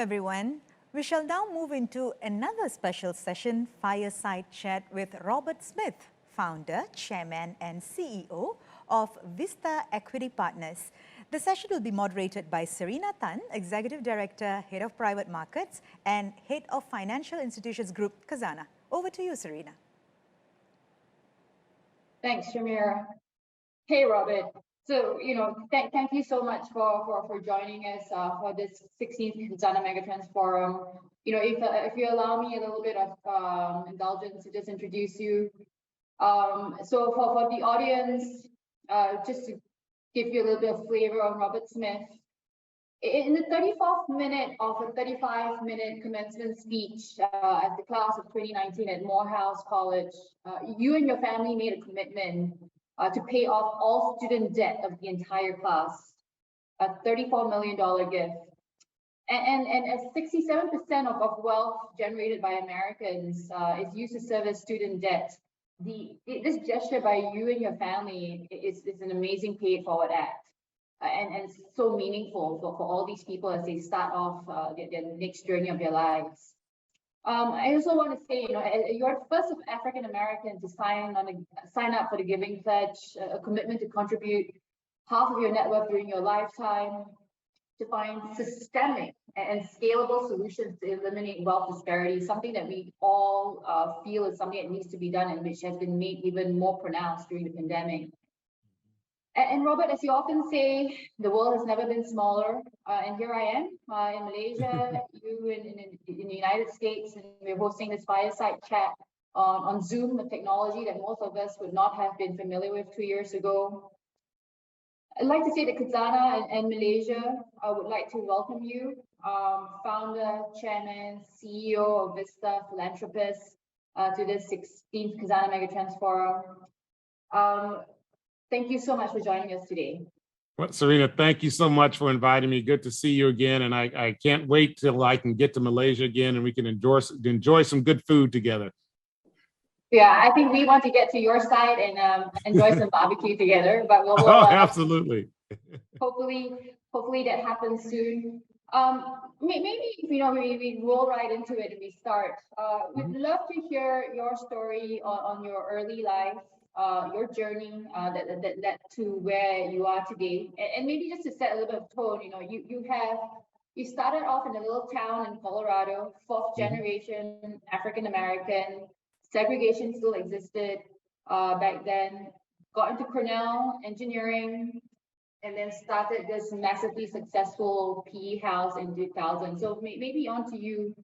everyone. We shall now move into another special session, Fireside Chat with Robert Smith, founder, chairman and CEO of Vista Equity Partners. The session will be moderated by Serena Tan, Executive Director, Head of Private Markets and Head of Financial Institutions Group, Khazanah. Over to you, Serena. Thanks, Shamira. Hey, Robert. So, thank you so much for joining us for this 16th Khazanah Megatrends Forum. If you allow me a little bit of indulgence to just introduce you. So for the audience, just to give you a little bit of flavor on Robert Smith, in the 34th minute of a 35-minute commencement speech at the class of 2019 at Morehouse College, you and your family made a commitment to pay off all student debt of the entire class, a $34 million gift. And as 67% of wealth generated by Americans is used to service student debt, this gesture by you and your family is an amazing pay-it-forward act. And so meaningful for all these people as they start off their next journey of their lives. I also want to say, you're the first of African Americans to sign up for the Giving Pledge, a commitment to contribute half of your net worth during your lifetime to find systemic and scalable solutions to eliminate wealth disparity, something that we all feel is something that needs to be done and which has been made even more pronounced during the pandemic. And Robert, as you often say, the world has never been smaller. And here I am in Malaysia, you in the United States, and we're hosting this fireside chat on Zoom, a technology that most of us would not have been familiar with 2 years ago. I'd like to say that Khazanah and Malaysia, I would like to welcome you, founder, chairman, CEO of Vista, philanthropist, to this 16th Khazanah Megatrends Forum. Thank you so much for joining us today. Well, Serena, thank you so much for inviting me. Good to see you again. And I can't wait till I can get to Malaysia again and we can enjoy some good food together. Yeah, I think we want to get to your side and enjoy some barbecue together, but we'll absolutely. hopefully that happens soon. Maybe we roll right into it and we start. We'd love to hear your story on your early life. Your journey that led to where you are today, and maybe just to set a little bit of tone, you started off in a little town in Colorado, fourth generation African American. Segregation still existed back then. Got into Cornell engineering, and then started this massively successful PE house in 2000. So maybe on to you.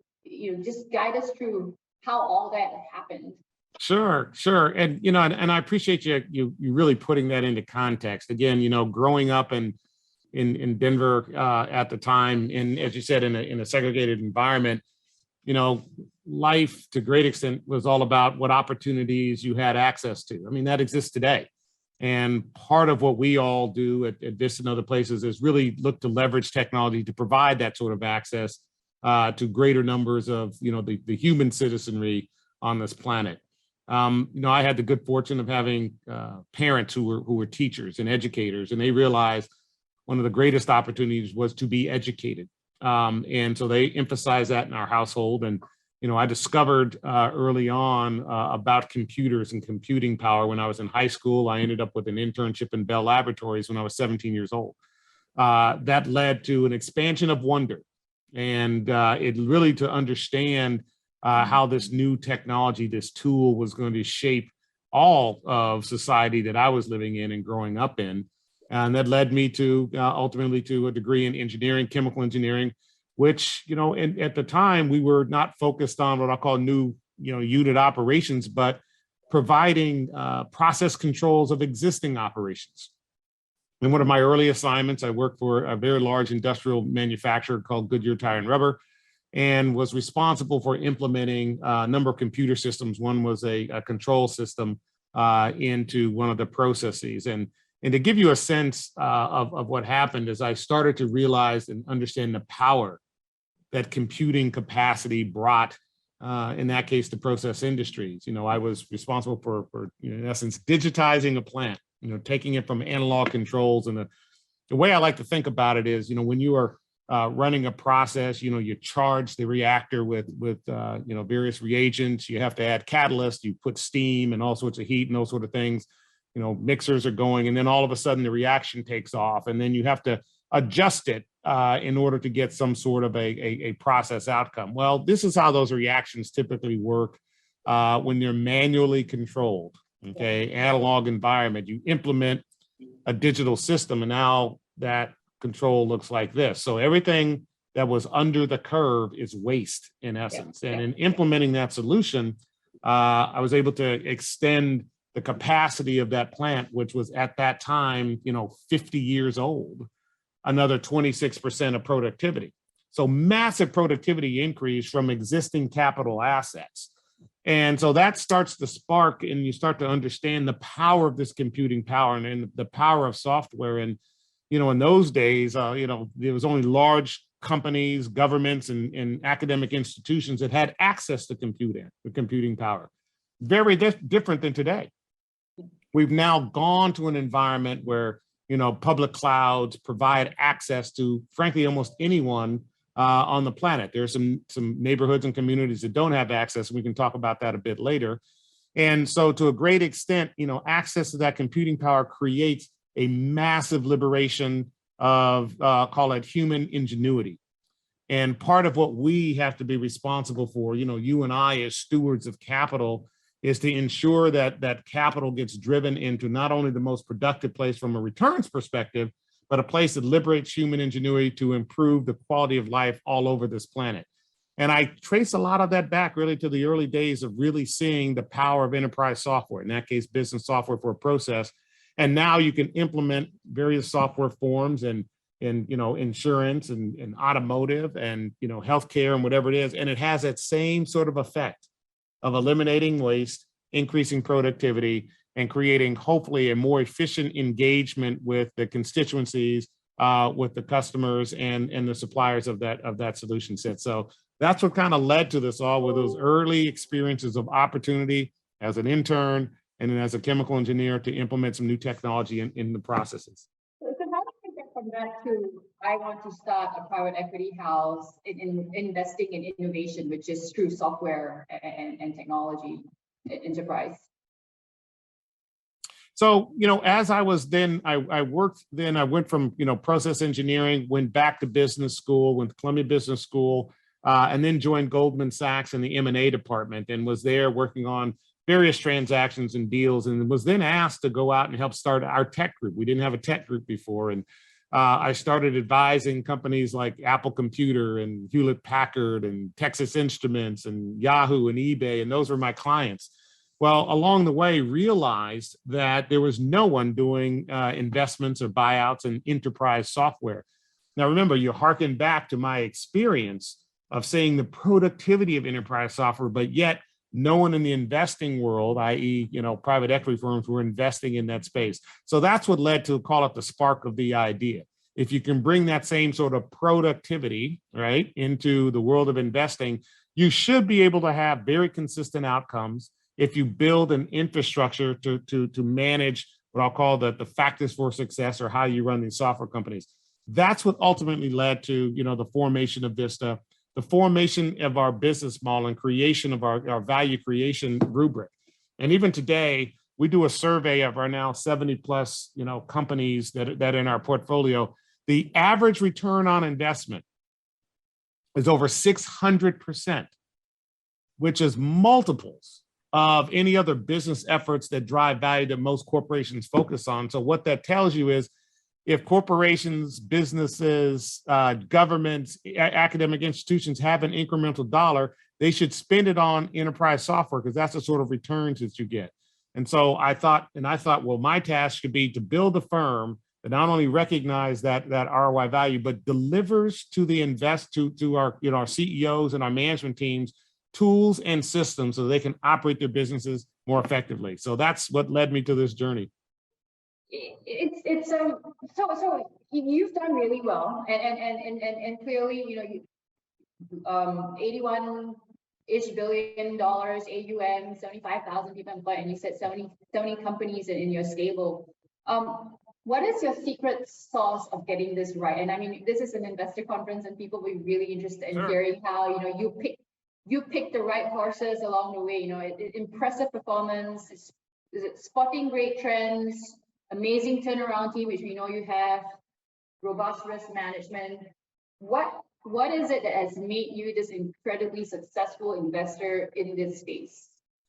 Just guide us through how all that happened. Sure. And, and I appreciate you really putting that into context. Again, growing up in Denver at the time, and as you said, in a segregated environment, life to a great extent was all about what opportunities you had access to. I mean, that exists today. And part of what we all do at Vista and other places is really look to leverage technology to provide that sort of access to greater numbers of, the human citizenry on this planet. I had the good fortune of having parents who were teachers and educators, and they realized one of the greatest opportunities was to be educated. And so they emphasized that in our household. And, I discovered early on about computers and computing power when I was in high school. I ended up with an internship in Bell Laboratories when I was 17 years old. That led to an expansion of wonder, and it really to understand how this new technology, this tool was going to shape all of society that I was living in and growing up in. And that led me to ultimately to a degree in engineering, chemical engineering, which, at the time we were not focused on what I call new, unit operations, but providing process controls of existing operations. In one of my early assignments, I worked for a very large industrial manufacturer called Goodyear Tire and Rubber, and was responsible for implementing a number of computer systems. One was a control system into one of the processes. And to give you a sense of what happened, as I started to realize and understand the power that computing capacity brought, in that case, the process industries. I was responsible for in essence, digitizing a plant, taking it from analog controls. And the way I like to think about it is, when you are running a process. You charge the reactor with various reagents. You have to add catalyst. You put steam and all sorts of heat and those sort of things. Mixers are going, and then all of a sudden the reaction takes off, and then you have to adjust it in order to get some sort of a process outcome. Well, this is how those reactions typically work when they're manually controlled. Okay, analog environment. You implement a digital system, and now that control looks like this. So everything that was under the curve is waste in essence. And in implementing that solution, I was able to extend the capacity of that plant, which was at that time, 50 years old, another 26% of productivity. So massive productivity increase from existing capital assets. And so that starts to spark, and you start to understand the power of this computing power and the power of software. And, in those days, there was only large companies, governments, and academic institutions that had access to computing power. Very different than today. We've now gone to an environment where, public clouds provide access to, frankly, almost anyone on the planet. There are some neighborhoods and communities that don't have access. We can talk about that a bit later. And so to a great extent, access to that computing power creates a massive liberation of, call it human ingenuity. And part of what we have to be responsible for, you and I as stewards of capital, is to ensure that capital gets driven into not only the most productive place from a returns perspective, but a place that liberates human ingenuity to improve the quality of life all over this planet. And I trace a lot of that back really to the early days of really seeing the power of enterprise software, in that case, business software for a process. And now you can implement various software forms and insurance and automotive and, healthcare and whatever it is. And it has that same sort of effect of eliminating waste, increasing productivity, and creating hopefully a more efficient engagement with the constituencies, with the customers and the suppliers of that solution set. So that's what kind of led to this all, with those early experiences of opportunity as an intern and then as a chemical engineer to implement some new technology in the processes. So how do you get from that to, I want to start a private equity house in investing in innovation, which is through software and technology enterprise? So, as I was then, I worked then, I went from, process engineering, went back to business school, went to Columbia Business School, and then joined Goldman Sachs in the M&A department and was there working on various transactions and deals, and was then asked to go out and help start our tech group. We didn't have a tech group before. And I started advising companies like Apple Computer and Hewlett Packard and Texas Instruments and Yahoo and eBay, and those were my clients. Well, along the way, realized that there was no one doing investments or buyouts in enterprise software. Now, remember, you hearken back to my experience of seeing the productivity of enterprise software, but yet no one in the investing world, i.e., private equity firms, were investing in that space. So that's what led to call it the spark of the idea. If you can bring that same sort of productivity, right, into the world of investing, you should be able to have very consistent outcomes if you build an infrastructure to manage what I'll call the factors for success, or how you run these software companies. That's what ultimately led to, the formation of Vista, the formation of our business model, and creation of our value creation rubric. And even today, we do a survey of our now 70 plus, companies that are in our portfolio. The average return on investment is over 600%, which is multiples of any other business efforts that drive value that most corporations focus on. So what that tells you is, if corporations, businesses, governments, academic institutions have an incremental dollar, they should spend it on enterprise software, because that's the sort of returns that you get. And so I thought, well, my task should be to build a firm that not only recognizes that ROI value, but delivers to to our CEOs and our management teams tools and systems so they can operate their businesses more effectively. So that's what led me to this journey. So you've done really well, and clearly, 81-ish billion dollars AUM, 75,000 people employed, and you said 70 companies in your stable. what is your secret sauce of getting this right? And I mean, this is an investor conference, and people will be really interested in hearing how you pick the right horses along the way. Impressive performance, is it spotting great trends, amazing turnaround team, which we know you have, robust risk management. What is it that has made you this incredibly successful investor in this space?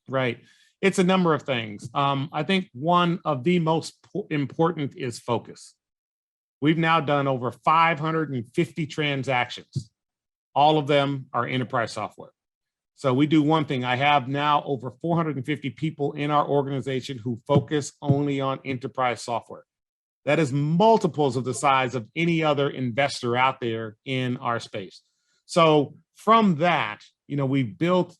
Right. It's a number of things. I think one of the most important is focus. We've now done over 550 transactions. All of them are enterprise software. So we do one thing. I have now over 450 people in our organization who focus only on enterprise software. That is multiples of the size of any other investor out there in our space. So from that, we've built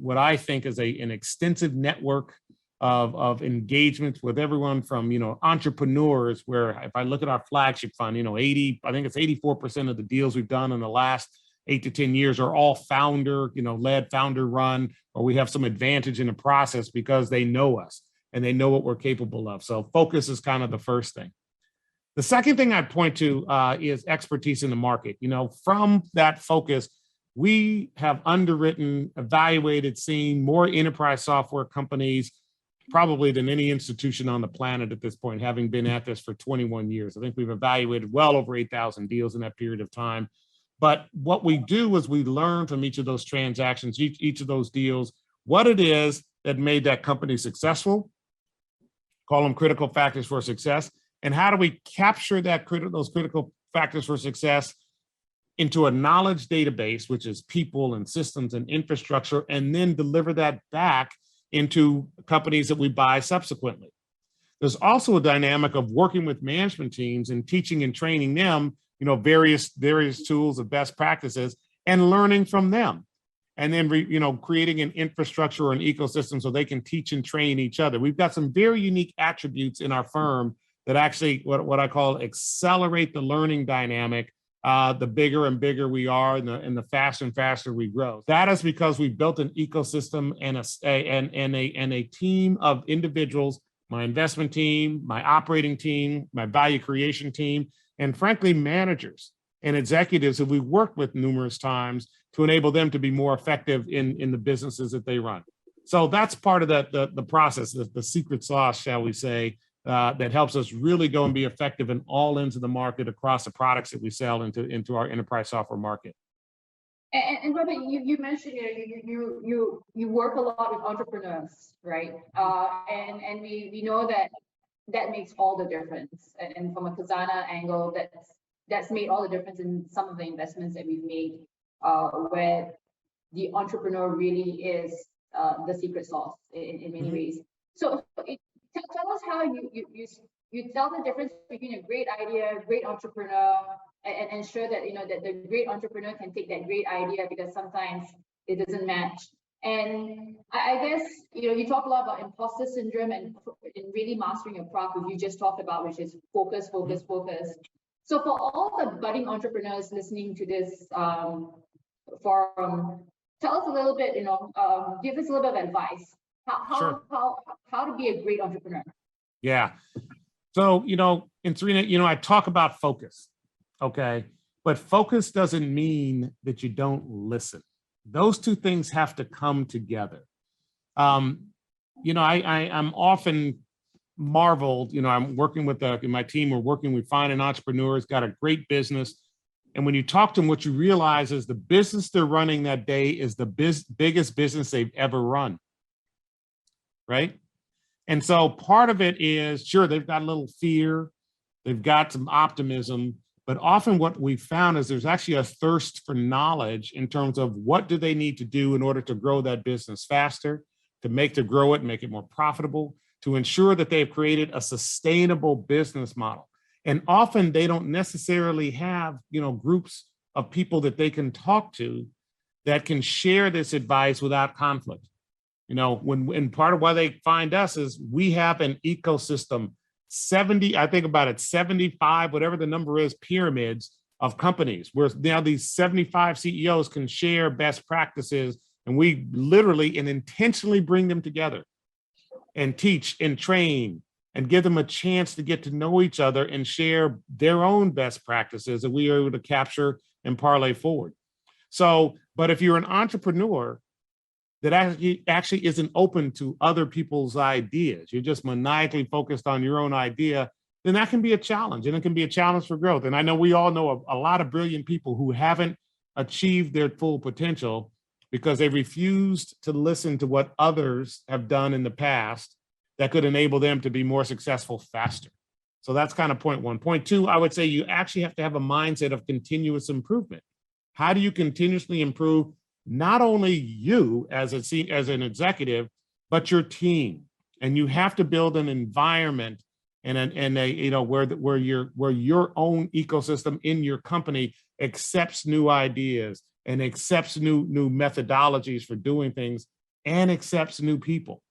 what I think is an extensive network of engagements with everyone from, entrepreneurs, where if I look at our flagship fund, I think it's 84% of the deals we've done in the last 8 to 10 years are all founder, led, founder run, or we have some advantage in the process because they know us and they know what we're capable of. So focus is kind of the first thing. The second thing I'd point to is expertise in the market. From that focus, we have underwritten, evaluated, seen more enterprise software companies probably than any institution on the planet at this point, having been at this for 21 years. I think we've evaluated well over 8,000 deals in that period of time. But what we do is we learn from each of those transactions, each of those deals, what it is that made that company successful, call them critical factors for success, and how do we capture those critical factors for success into a knowledge database, which is people and systems and infrastructure, and then deliver that back into companies that we buy subsequently. There's also a dynamic of working with management teams and teaching and training them, various tools of best practices and learning from them. And then, creating an infrastructure or an ecosystem so they can teach and train each other. We've got some very unique attributes in our firm that actually what I call accelerate the learning dynamic. The bigger and bigger we are, and the faster and faster we grow. That is because we've built an ecosystem and a team of individuals, my investment team, my operating team, my value creation team, and frankly, managers and executives that we've worked with numerous times to enable them to be more effective in the businesses that they run. So that's part of the process, the secret sauce, shall we say, that helps us really go and be effective in all ends of the market across the products that we sell into our enterprise software market. And Robert, you mentioned you work a lot with entrepreneurs, right? And we know that makes all the difference. And from a Khazanah angle, that's made all the difference in some of the investments that we've made, where the entrepreneur really is the secret sauce in many ways. So tell us how you tell the difference between a great idea, great entrepreneur, and ensure that that the great entrepreneur can take that great idea, because sometimes it doesn't match. And I guess you talk a lot about imposter syndrome and in really mastering your craft, which you just talked about, which is focus, focus, focus. So for all the budding entrepreneurs listening to this forum, tell us a little bit, give us a little bit of advice. How to be a great entrepreneur. Yeah. So, and Serena, I talk about focus, okay? But focus doesn't mean that you don't listen. Those two things have to come together. I'm often marveled, I'm working with my team, we find an entrepreneur who's got a great business. And when you talk to them, what you realize is the business they're running that day is the biggest business they've ever run. Right? And so part of it is, sure, they've got a little fear, they've got some optimism, but often what we've found is there's actually a thirst for knowledge in terms of what do they need to do in order to grow that business faster, to grow it and make it more profitable, to ensure that they've created a sustainable business model. And often they don't necessarily have, groups of people that they can talk to that can share this advice without conflict. When part of why they find us is we have an ecosystem, 75, whatever the number is, pyramids of companies, where now these 75 CEOs can share best practices, and we literally and intentionally bring them together and teach and train and give them a chance to get to know each other and share their own best practices that we are able to capture and parlay forward. So, but if you're an entrepreneur that actually isn't open to other people's ideas, you're just maniacally focused on your own idea, then that can be a challenge, and it can be a challenge for growth. And I know we all know a lot of brilliant people who haven't achieved their full potential because they refused to listen to what others have done in the past that could enable them to be more successful faster. So that's kind of point one. Point two, I would say you actually have to have a mindset of continuous improvement. How do you continuously improve not only you as an executive, but your team? And you have to build an environment and a you know where your own ecosystem in your company accepts new ideas and accepts new methodologies for doing things and accepts new people.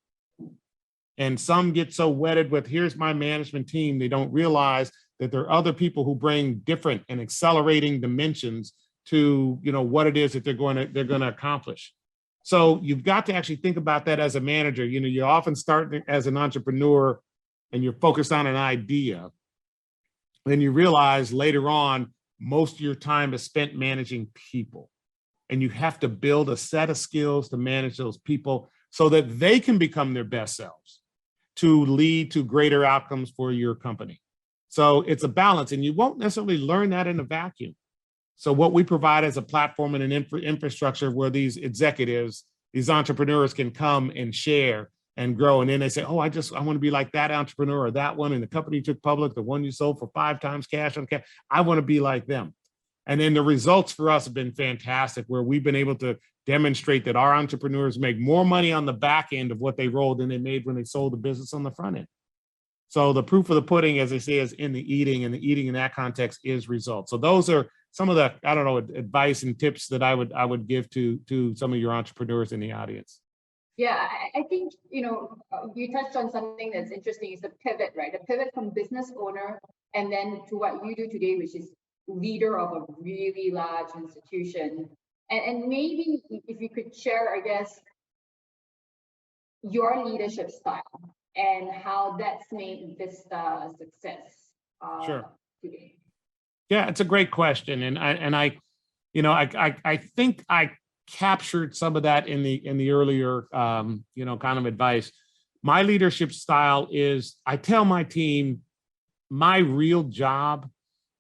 And some get so wedded with, here's my management team, they don't realize that there are other people who bring different and accelerating dimensions to what it is that they're going to accomplish. So you've got to actually think about that as a manager. You often start as an entrepreneur and you're focused on an idea. Then you realize later on, most of your time is spent managing people. And you have to build a set of skills to manage those people so that they can become their best selves, to lead to greater outcomes for your company. So it's a balance, and you won't necessarily learn that in a vacuum. So what we provide is a platform and an infrastructure where these executives, these entrepreneurs can come and share and grow. And then they say, oh, I want to be like that entrepreneur or that one. And the company took public, the one you sold for 5 times cash on cash. I want to be like them. And then the results for us have been fantastic, where we've been able to demonstrate that our entrepreneurs make more money on the back end of what they rolled than they made when they sold the business on the front end. So the proof of the pudding, as they say, is in the eating, and the eating in that context is results. So those are some of the, advice and tips that I would give to some of your entrepreneurs in the audience. Yeah, I think, you touched on something that's interesting, is the pivot, right? The pivot from business owner and then to what you do today, which is leader of a really large institution. And maybe if you could share, I guess, your leadership style and how that's made Vista a success Sure. today. Yeah, it's a great question. And I think I captured some of that in the earlier, kind of advice. My leadership style is, I tell my team, my real job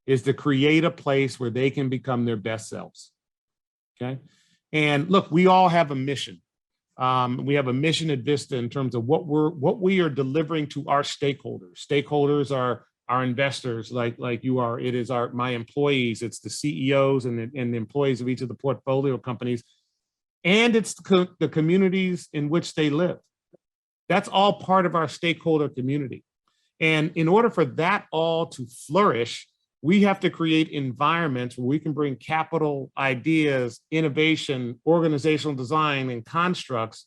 is to create a place where they can become their best selves. Okay. And look, we all have a mission. We have a mission at Vista in terms of what we are delivering to our stakeholders. Stakeholders are our investors, like you are. It is my employees. It's the CEOs and the employees of each of the portfolio companies, and it's the communities in which they live. That's all part of our stakeholder community. And in order for that all to flourish, we have to create environments where we can bring capital, ideas, innovation, organizational design, and constructs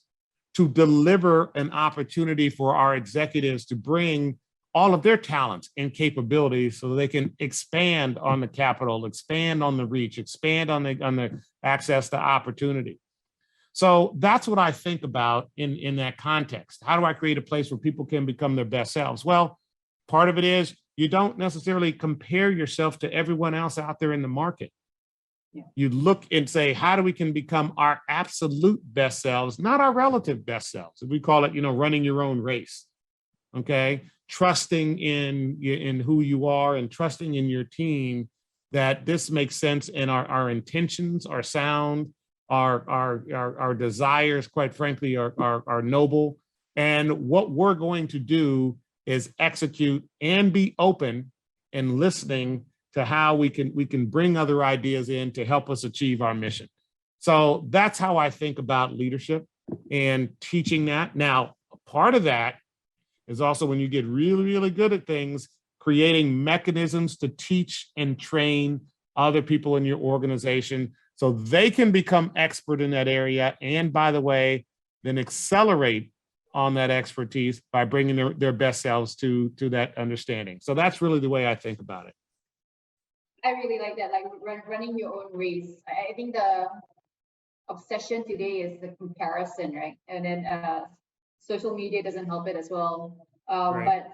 to deliver an opportunity for our executives to bring all of their talents and capabilities so they can expand on the capital, expand on the reach, expand on the access to opportunity. So that's what I think about in that context. How do I create a place where people can become their best selves? Well, part of it is you don't necessarily compare yourself to everyone else out there in the market. Yeah. You look and say, how do we can become our absolute best selves, not our relative best selves? We call it, running your own race. Okay. Trusting in who you are and trusting in your team that this makes sense, and our intentions are sound, our desires, quite frankly, are noble. And what we're going to do is execute and be open and listening to how we can bring other ideas in to help us achieve our mission. So that's how I think about leadership and teaching that. Now, part of that is also, when you get really, really good at things, creating mechanisms to teach and train other people in your organization so they can become expert in that area. And by the way, then accelerate on that expertise by bringing their best selves to that understanding. So that's really the way I think about it. I really like that, like running your own race. I think the obsession today is the comparison, right? And then social media doesn't help it as well. Right. But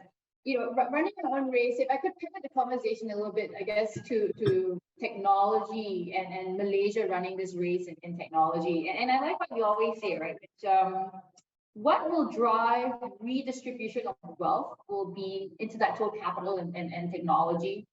running your own race, if I could pivot the conversation a little bit, I guess, to technology and Malaysia running this race in technology. And I like what you always say, right? Which, what will drive redistribution of wealth will be intellectual capital and technology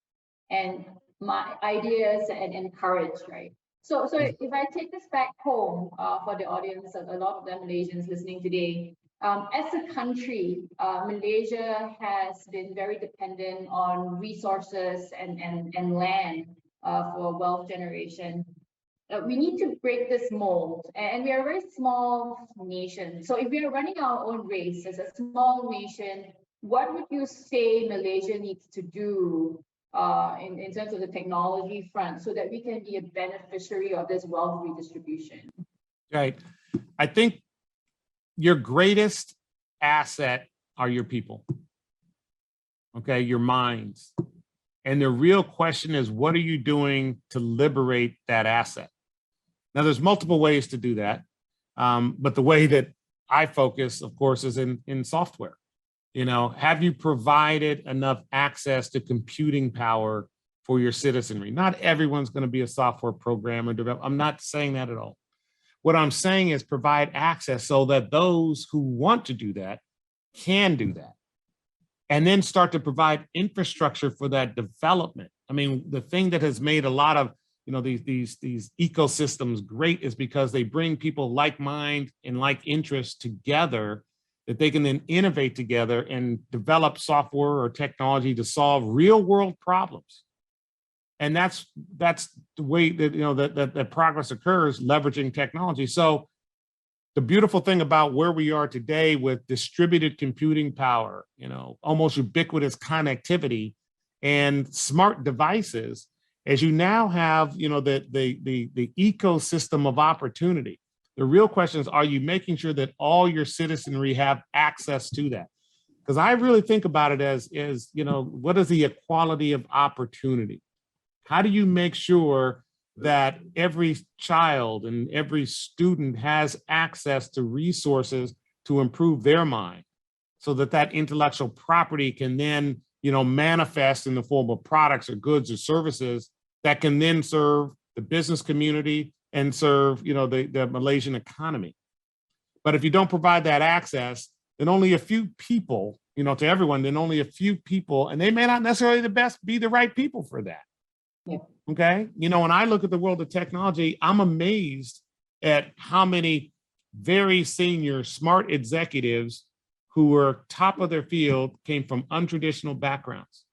and my ideas and courage, right? So if I take this back home for the audience, a lot of them Malaysians listening today, as a country, Malaysia has been very dependent on resources and land for wealth generation. We need to break this mold, and we are a very small nation. So if we are running our own race as a small nation, what would you say Malaysia needs to do in terms of the technology front so that we can be a beneficiary of this wealth redistribution? Right. I think your greatest asset are your people. Okay, your minds. And the real question is, what are you doing to liberate that asset? Now, there's multiple ways to do that. But the way that I focus, of course, is in software. Have you provided enough access to computing power for your citizenry? Not everyone's going to be a software programmer. I'm not saying that at all. What I'm saying is provide access so that those who want to do that can do that. And then start to provide infrastructure for that development. I mean, the thing that has made a lot of these ecosystems great is because they bring people like mind and like interest together that they can then innovate together and develop software or technology to solve real world problems. And that's the way that that progress occurs, leveraging technology. So the beautiful thing about where we are today with distributed computing power, almost ubiquitous connectivity and smart devices, as you now have, the ecosystem of opportunity. The real question is, are you making sure that all your citizenry have access to that? Because I really think about it as what is the equality of opportunity? How do you make sure that every child and every student has access to resources to improve their mind so that that intellectual property can then, manifest in the form of products or goods or services that can then serve the business community and serve, the Malaysian economy. But if you don't provide that access, then only a few people, to everyone, then only a few people, and they may not necessarily be the right people for that. Yeah. Okay. When I look at the world of technology, I'm amazed at how many very senior, smart executives who were top of their field came from untraditional backgrounds.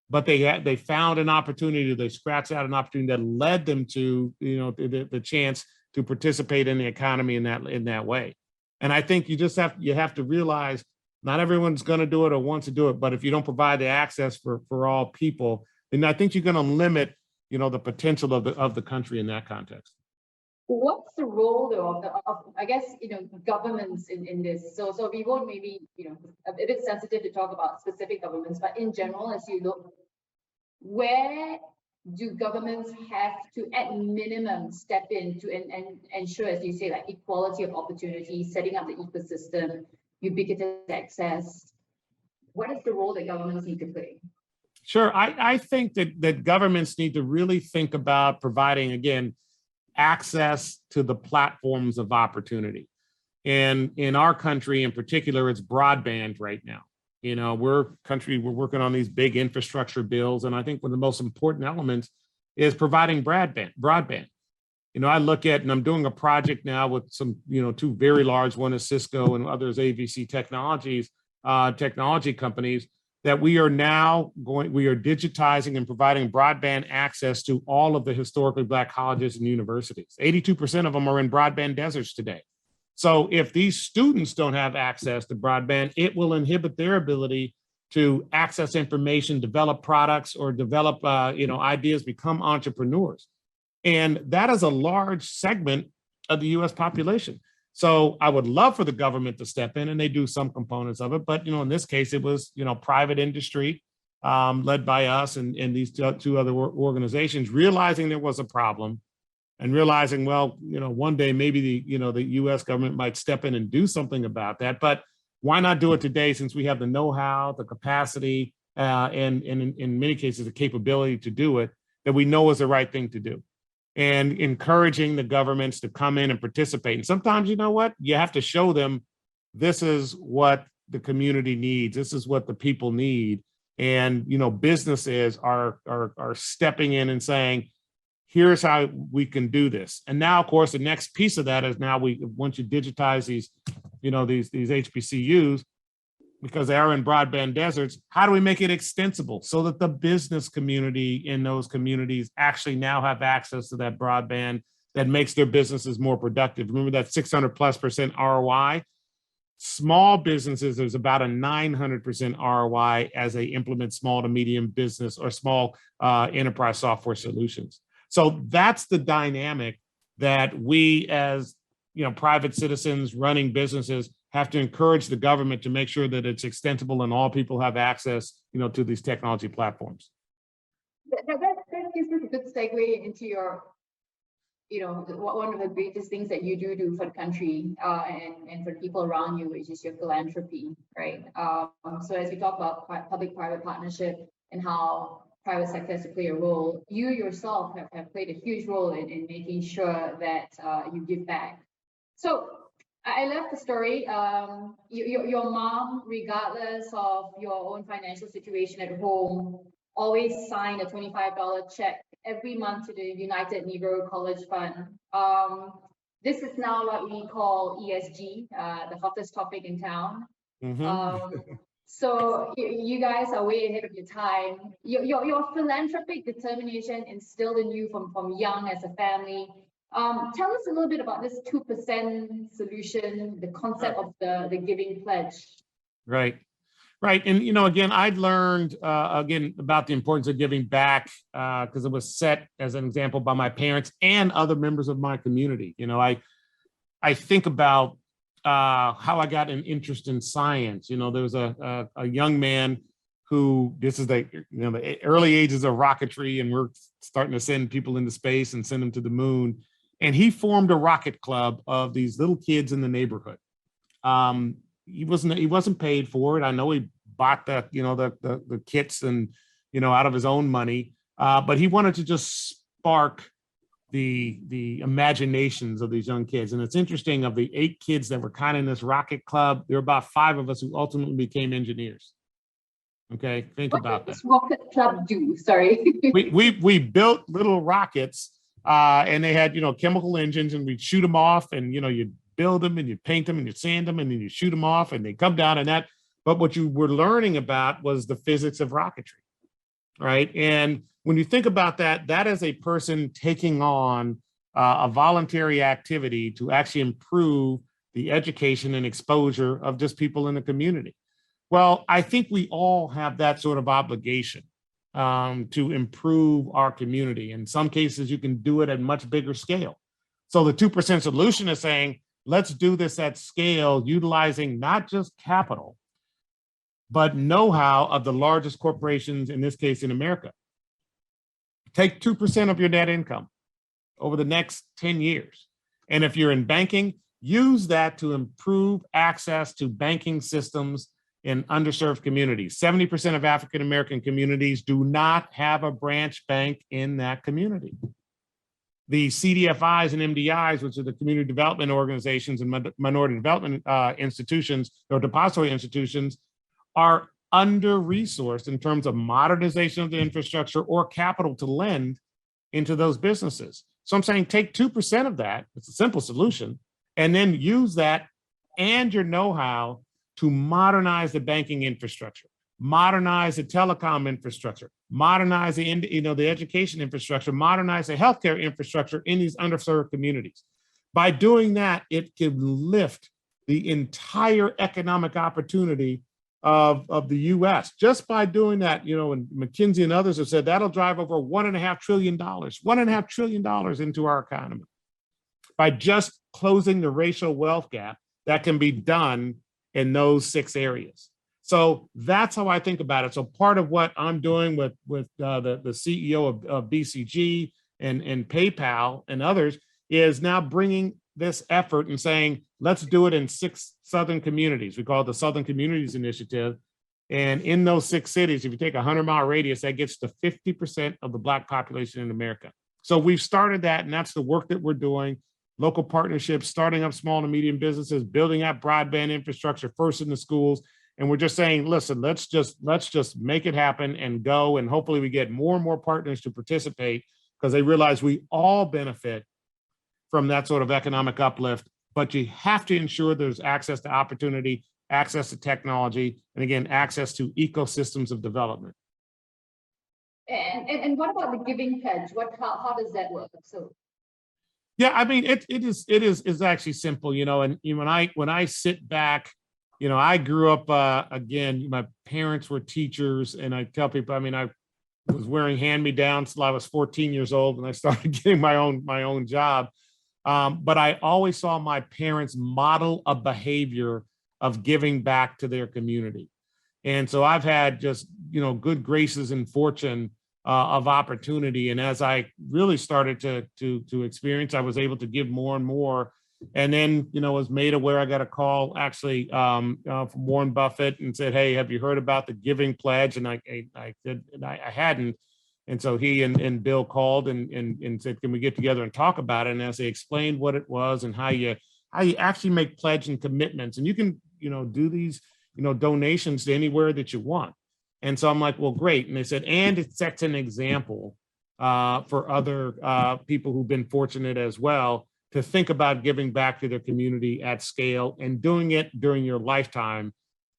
But they found an opportunity, they scratched out an opportunity that led them to, the chance to participate in the economy in that way. And I think you have to realize not everyone's going to do it or wants to do it, but if you don't provide the access for all people, then I think you're going to limit, the potential of the country in that context. What's the role though of I guess governments in this? So we won't maybe a bit sensitive to talk about specific governments, but in general, as you look, where do governments have to at minimum step in to and ensure, as you say, like equality of opportunity, setting up the ecosystem, ubiquitous access? What is the role that governments need to play? Sure, I think that governments need to really think about providing, again, access to the platforms of opportunity. And in our country in particular, it's broadband right now. We're working on these big infrastructure bills. And I think one of the most important elements is providing broadband. I look at, and I'm doing a project now with some, two very large, one is Cisco and others AVC technology companies, that we are digitizing and providing broadband access to all of the historically Black colleges and universities. 82% of them are in broadband deserts today. So if these students don't have access to broadband, it will inhibit their ability to access information, develop products, or develop ideas, become entrepreneurs. And that is a large segment of the US population. So I would love for the government to step in, and they do some components of it. But, in this case, it was, private industry led by us and these two other organizations, realizing there was a problem and realizing, well, one day maybe the US government might step in and do something about that. But Why not do it today, since we have the know-how, the capacity, and in many cases, the capability to do it, that we know is the right thing to do? And encouraging the governments to come in and participate. And sometimes, you know what, you have to show them this is what the community needs. This is what the people need. And, you know, businesses are stepping in and saying, here's how we can do this. And now, of course, the next piece of that is now once you digitize these, you know, these HBCUs, because they are in broadband deserts, how do we make it extensible so that the business community in those communities actually now have access to that broadband that makes their businesses more productive? Remember that 600+% ROI? Small businesses, there's about a 900% ROI as they implement small to medium business or small enterprise software solutions. So that's the dynamic that we, as private citizens running businesses, have to encourage the government to make sure that it's extensible and all people have access, to these technology platforms. That gives us a good segue into your, one of the greatest things that you do for the country and for the people around you, which is your philanthropy, right? So as we talk about public-private partnership and how private sector has to play a role, you yourself have played a huge role in making sure that you give back. So I love the story. Your mom, regardless of your own financial situation at home, always signed a $25 check every month to the United Negro College Fund. This is now what we call ESG, the hottest topic in town. So you guys are way ahead of your time. Your philanthropic determination instilled in you from young as a family. Tell us a little bit about this 2% solution, the concept of the giving pledge. Right. And, again, I'd learned, about the importance of giving back because it was set as an example by my parents and other members of my community. I think about how I got an interest in science. There was a young man who, this is the early ages of rocketry, and we're starting to send people into space and send them to the moon. And he formed a rocket club of these little kids in the neighborhood. He wasn't paid for it. I know he bought the kits and out of his own money, but he wanted to just spark the imaginations of these young kids. And it's interesting, of the 8 kids that were kind of in this rocket club, there were about 5 of us who ultimately became engineers. Okay, think about that. What does rocket club do? Sorry. we built little rockets. And they had, chemical engines, and we'd shoot them off, and, you'd build them and you paint them and you sand them and then you shoot them off and they come down and that. But what you were learning about was the physics of rocketry, right? And when you think about that, that is a person taking on a voluntary activity to actually improve the education and exposure of just people in the community. Well, I think we all have that sort of obligation to improve our community. In some cases, you can do it at much bigger scale. So the 2% solution is saying, let's do this at scale, utilizing not just capital, but know-how of the largest corporations, in this case in America. Take 2% of your net income over the next 10 years. And if you're in banking, use that to improve access to banking systems in underserved communities. 70% of African-American communities do not have a branch bank in that community. The CDFIs and MDIs, which are the community development organizations and minority development institutions or depository institutions, are under-resourced in terms of modernization of the infrastructure or capital to lend into those businesses. So I'm saying take 2% of that, it's a simple solution, and then use that and your know-how to modernize the banking infrastructure, modernize the telecom infrastructure, modernize the education infrastructure, modernize the healthcare infrastructure in these underserved communities. By doing that, it can lift the entire economic opportunity of the U.S. Just by doing that, and McKinsey and others have said that'll drive over $1.5 trillion into our economy by just closing the racial wealth gap that can be done in those 6 areas. So that's how I think about it. So part of what I'm doing with the CEO of BCG and PayPal and others is now bringing this effort and saying, let's do it in 6 Southern communities. We call it the Southern Communities Initiative. And in those 6 cities, if you take a 100-mile radius, that gets to 50% of the Black population in America. So we've started that, and that's the work that we're doing. Local partnerships, starting up small and medium businesses, building out broadband infrastructure first in the schools. And we're just saying, listen, let's just make it happen and go. And hopefully we get more and more partners to participate, because they realize we all benefit from that sort of economic uplift. But you have to ensure there's access to opportunity, access to technology, and again, access to ecosystems of development. And what about the giving pledge? How does that work? So yeah, I mean, it is actually simple, you know. And when I sit back, you know, I grew up again, my parents were teachers, and I tell people, I mean, I was wearing hand-me-downs till I was 14 years old when I started getting my own job. But I always saw my parents model a behavior of giving back to their community. And so I've had just, you know, good graces and fortune of opportunity. And as I really started to experience, I was able to give more and more. And then, you know, was made aware. I got a call actually from Warren Buffett and said, "Hey, have you heard about the giving pledge?" And I said, I hadn't. And so he and Bill called and said, "Can we get together and talk about it?" And as they explained what it was and how you actually make pledge and commitments, and you can, you know, do these, you know, donations to anywhere that you want. And so I'm like, well, great. And they said, and it sets an example for other people who've been fortunate as well to think about giving back to their community at scale and doing it during your lifetime,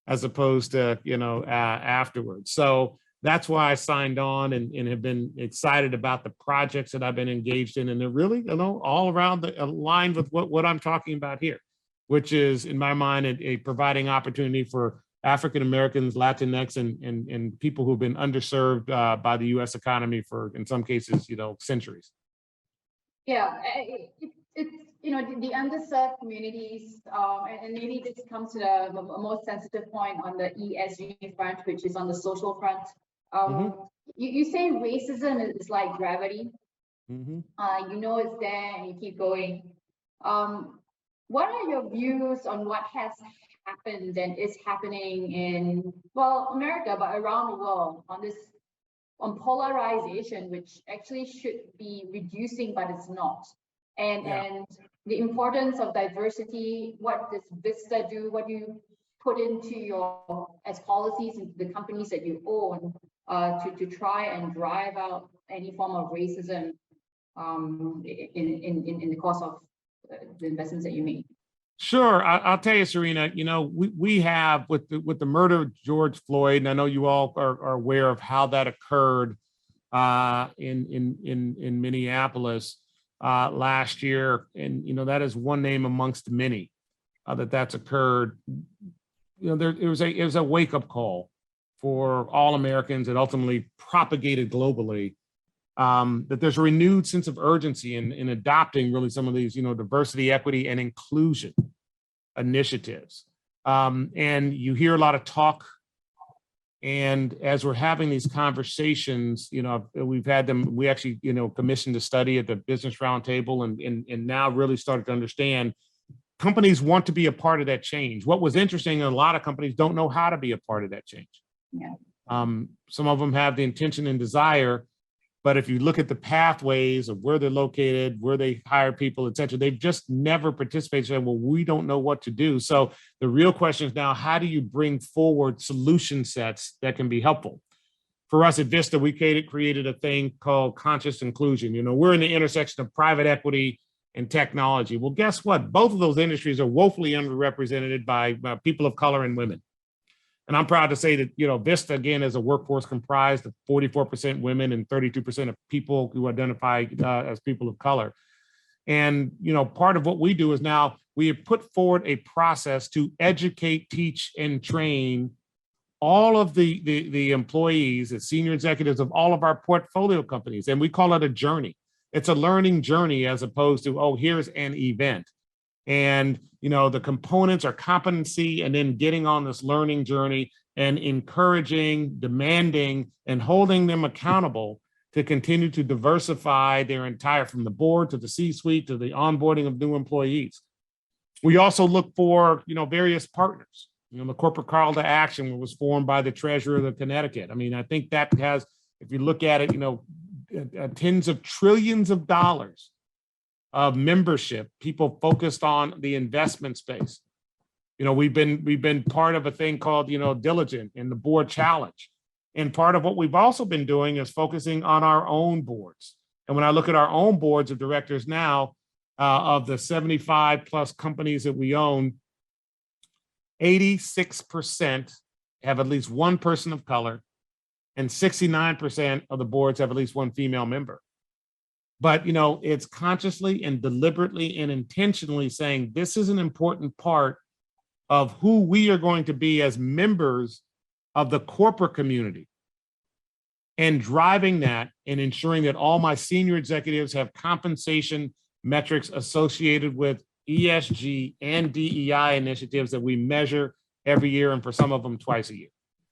as opposed to, you know, afterwards. So that's why I signed on and have been excited about the projects that I've been engaged in. And they're really, you know, all around aligned with what I'm talking about here, which is, in my mind, a providing opportunity for African Americans, Latinx, and people who've been underserved by the U.S. economy for, in some cases, you know, centuries. Yeah, it's you know, the underserved communities, and maybe this comes to the most sensitive point on the ESG front, which is on the social front. You say racism is like gravity. You know it's there and you keep going. What are your views on what has happened and is happening in, well, America, but around the world on polarization, which actually should be reducing, but it's not. And the importance of diversity, what does Vista do? What do you put into your, as policies into the companies that you own to try and drive out any form of racism in the course of the investments that you make? Sure, I'll tell you, Serena. You know, we have with the murder of George Floyd, and I know you all are aware of how that occurred in Minneapolis last year, and you know that is one name amongst many that's occurred. You know, it was a wake up call for all Americans, and ultimately propagated globally. That there's a renewed sense of urgency in adopting really some of these, you know, diversity, equity, and inclusion initiatives. And you hear a lot of talk. And as we're having these conversations, you know, we've had them, we actually, you know, commissioned a study at the Business Roundtable and now really started to understand companies want to be a part of that change. What was interesting, a lot of companies don't know how to be a part of that change. Yeah. Some of them have the intention and desire, but if you look at the pathways of where they're located, where they hire people, et cetera, they've just never participated. So, well, we don't know what to do. So the real question is now, how do you bring forward solution sets that can be helpful? For us at Vista, we created a thing called conscious inclusion. You know, we're in the intersection of private equity and technology. Well, guess what? Both of those industries are woefully underrepresented by people of color and women. And I'm proud to say that, you know, Vista, again, is a workforce comprised of 44% women and 32% of people who identify as people of color. And, you know, part of what we do is now we have put forward a process to educate, teach, and train all of the employees and senior executives of all of our portfolio companies. And we call it a journey. It's a learning journey as opposed to, oh, here's an event. And, you know, the components are competency and then getting on this learning journey and encouraging, demanding, and holding them accountable to continue to diversify their entire, from the board to the C-suite to the onboarding of new employees. We also look for, various partners. The corporate call to action was formed by the treasurer of Connecticut. I mean, I think that has, if you look at it, tens of trillions of dollars of membership, people focused on the investment space. We've been part of a thing called, Diligent and the board challenge. And part of what we've also been doing is focusing on our own boards. And when I look at our own boards of directors now, of the 75 plus companies that we own, 86% have at least one person of color, and 69% of the boards have at least one female member. But, it's consciously and deliberately and intentionally saying this is an important part of who we are going to be as members of the corporate community, and driving that and ensuring that all my senior executives have compensation metrics associated with ESG and DEI initiatives that we measure every year, and for some of them twice a year.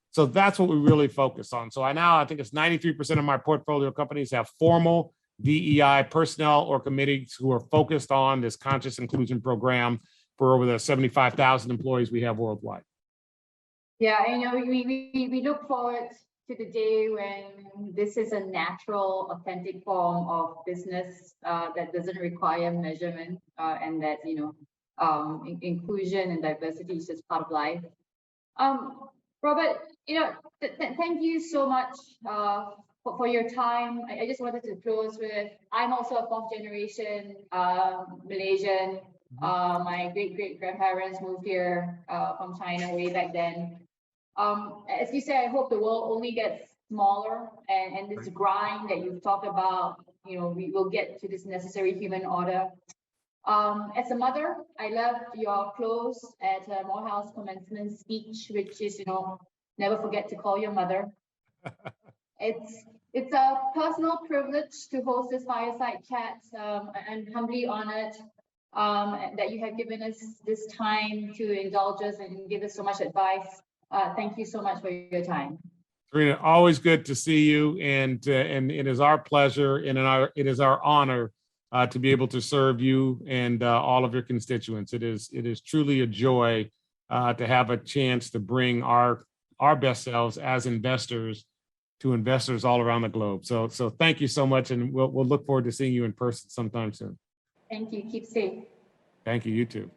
So that's what we really focus on. So I think it's 93% of my portfolio companies have formal DEI personnel or committees who are focused on this conscious inclusion program for over the 75,000 employees we have worldwide. Yeah, we look forward to the day when this is a natural, authentic form of business that doesn't require measurement, and that inclusion and diversity is just part of life. Robert, thank you so much for your time. I just wanted to close with, I'm also a fourth generation Malaysian. My great grandparents moved here from China way back then. As you said, I hope the world only gets smaller, and this grind that you've talked about, we will get to this necessary human order. As a mother, I loved your close at Morehouse commencement speech, which is, never forget to call your mother. It's a personal privilege to host this fireside chat. I'm humbly honored that you have given us this time to indulge us and give us so much advice. Thank you so much for your time. Serena, always good to see you, and it is our pleasure and it is our honor to be able to serve you and all of your constituents. It is truly a joy to have a chance to bring our best selves as investors to investors all around the globe. So thank you so much, and we'll look forward to seeing you in person sometime soon. Thank you. Keep safe. Thank you. You too.